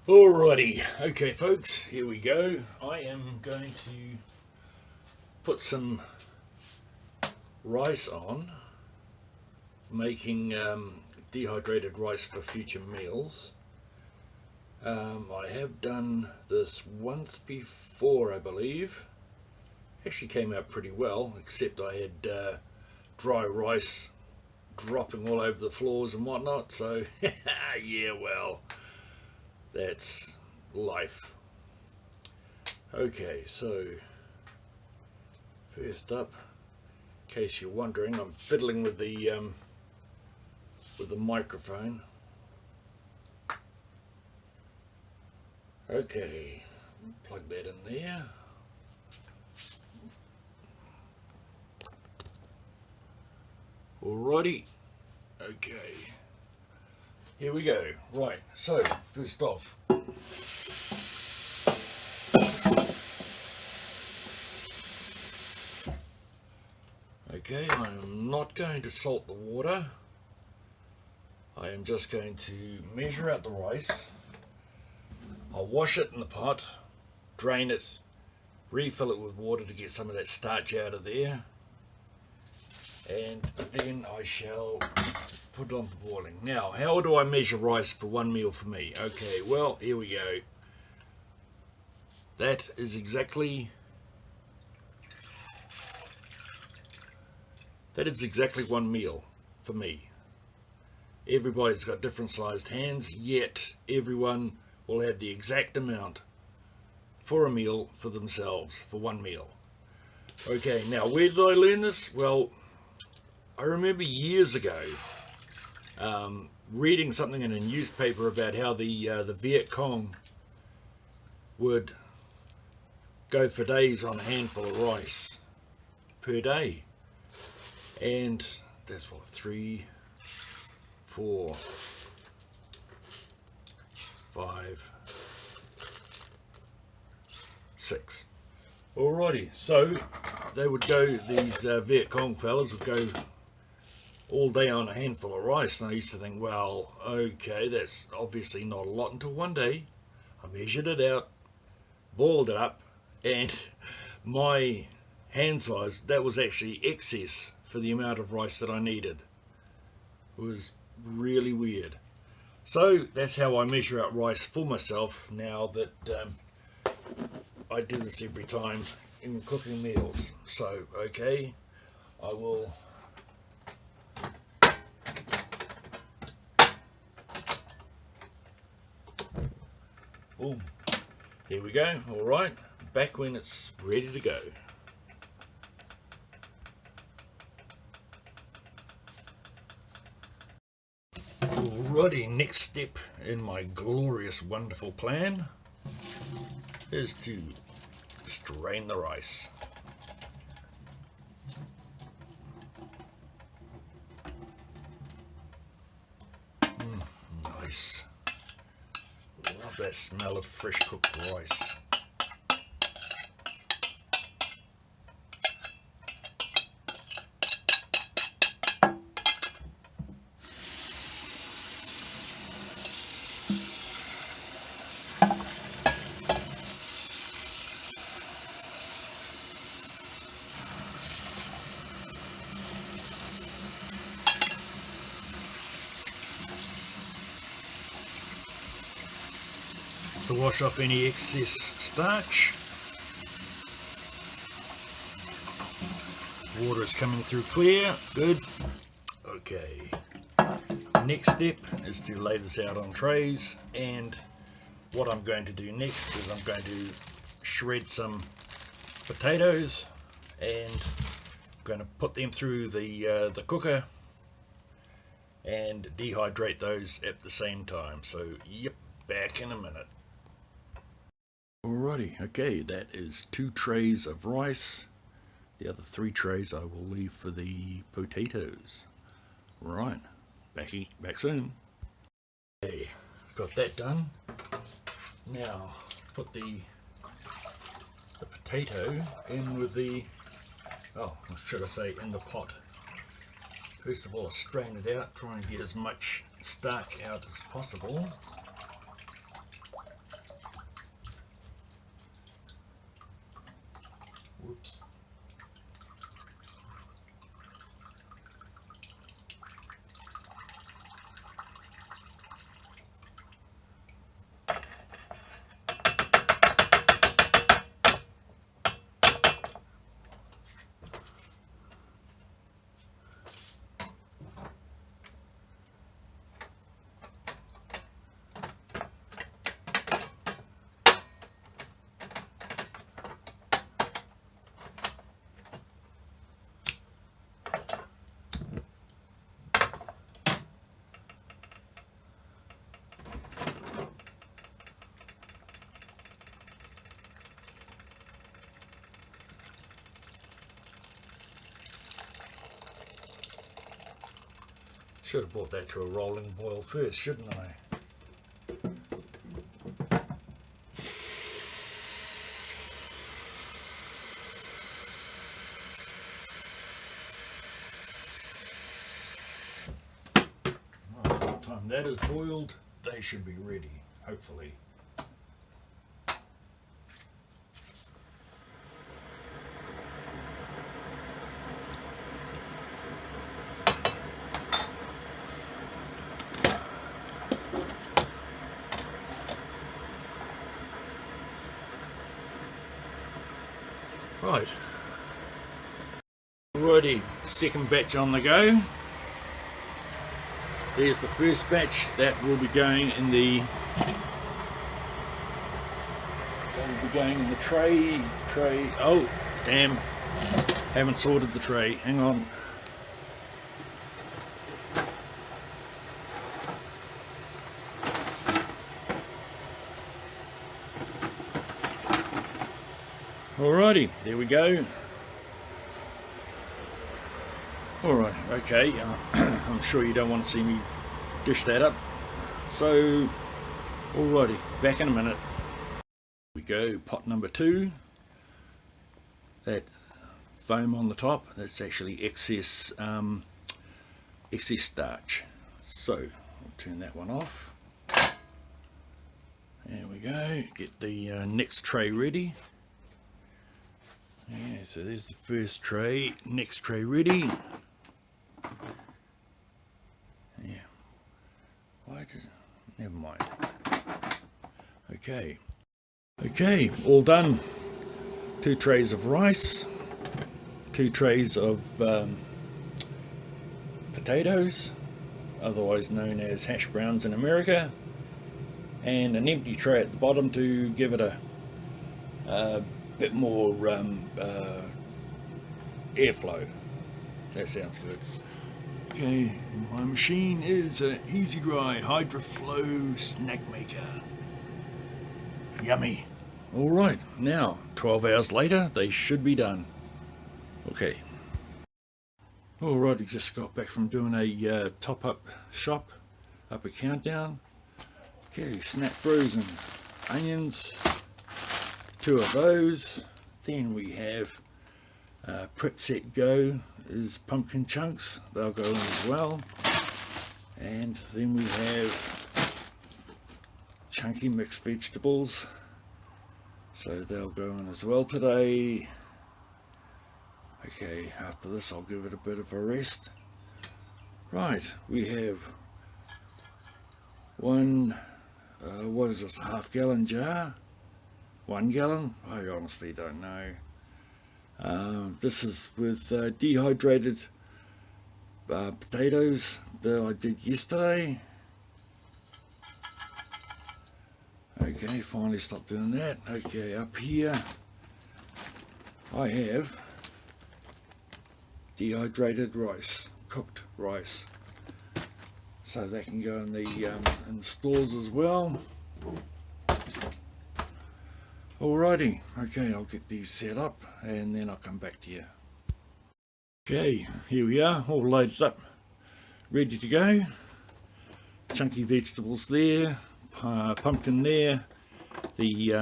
Alrighty, okay folks, here we go. I am going to put some rice on, making dehydrated rice for future meals. I have done this once before, I believe. Actually came out pretty well, except I had dry rice dropping all over the floors and whatnot, so yeah, well, that's life. Okay, so first up, in case you're wondering, I'm fiddling with the microphone. Okay, plug that in there. Alrighty, okay, here we go. Right, so first off, okay, I am not going to salt the water. I am just going to measure out the rice. I'll wash it in the pot, drain it, refill it with water to get some of that starch out of there, and then I shall put it on for boiling. Now, how do I measure rice for one meal for me? Okay, well, here we go. That is exactly 1 meal for me. Everybody's got different sized hands, yet everyone will have the exact amount for a meal for themselves, for 1 meal. Okay, now where did I learn this? Well, I remember years ago reading something in a newspaper about how the Viet Cong would go for days on a handful of rice per day. And that's what, 3, 4, 5, 6. Alrighty, so they would go, these Viet Cong fellas would go all day on a handful of rice, and I used to think, well, okay, that's obviously not a lot, until one day I measured it out, boiled it up, and my hand size, that was actually excess for the amount of rice that I needed. It was really weird. So that's how I measure out rice for myself now that I do this every time in cooking meals. So, okay, I will boom. There we go. Alright, back when it's ready to go. Alrighty, next step in my glorious, wonderful plan is to strain the rice. Nice. Love that smell of fresh cooked rice. To wash off any excess starch. Water is coming through clear, good. Okay, next step is to lay this out on trays, and what I'm going to do next is I'm going to shred some potatoes and I'm going to put them through the cooker and dehydrate those at the same time. So yep, back in a minute. Alrighty, okay, that is 2 trays of rice. The other 3 trays I will leave for the potatoes. Right, back soon. Okay, got that done. Now, put the potato in with the, oh, should I say in the pot. First of all, I strain it out, try and get as much starch out as possible. Whoops. Should have brought that to a rolling boil first, shouldn't I? Right, by the time that is boiled, they should be ready, hopefully. Right, alrighty, second batch on the go. There's the first batch that will be going in the tray. Oh, damn! Haven't sorted the tray. Hang on. Alrighty, there we go. Alright, okay, I'm sure you don't want to see me dish that up. So, alrighty, back in a minute. Here we go, pot number 2. That foam on the top, that's actually excess starch. So, I'll turn that one off. There we go, get the next tray ready. Yeah, so there's the first tray, next tray ready. Yeah, why does it? Never mind. Okay, all done. 2 trays of rice, 2 trays of potatoes, otherwise known as hash browns in America, and an empty tray at the bottom to give it a bit more airflow. That sounds good. Okay, my machine is an Easy Dry Hydroflow snack maker. Yummy. Alright, now 12 hours later they should be done. Okay. Alright, I just got back from doing a top-up shop, up a countdown. Okay, snap brews and onions. 2 of those. Then we have Prep Set Go is pumpkin chunks, they'll go in as well. And then we have chunky mixed vegetables, so they'll go in as well today. Okay, after this I'll give it a bit of a rest. Right, we have one, what is this, half gallon jar? 1 gallon? I honestly don't know. This is with dehydrated potatoes that I did yesterday. Okay, finally stopped doing that. Okay, up here I have dehydrated rice, cooked rice. So that can go in the stores as well. Alrighty, okay, I'll get these set up and then I'll come back to you. Okay, here we are, all loaded up, ready to go. Chunky vegetables there, pumpkin there, the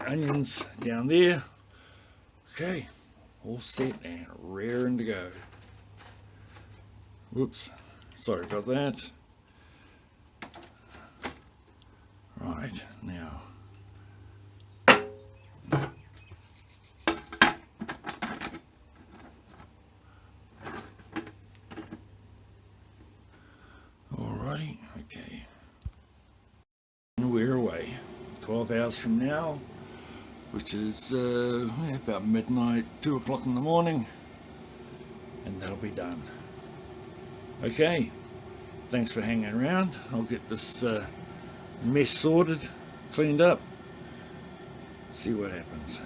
onions down there. Okay, all set and raring to go. Whoops, sorry about that. Right, now 12 hours from now, which is about midnight, 2 o'clock in the morning, and they'll be done. Okay, thanks for hanging around. I'll get this mess sorted, cleaned up, see what happens.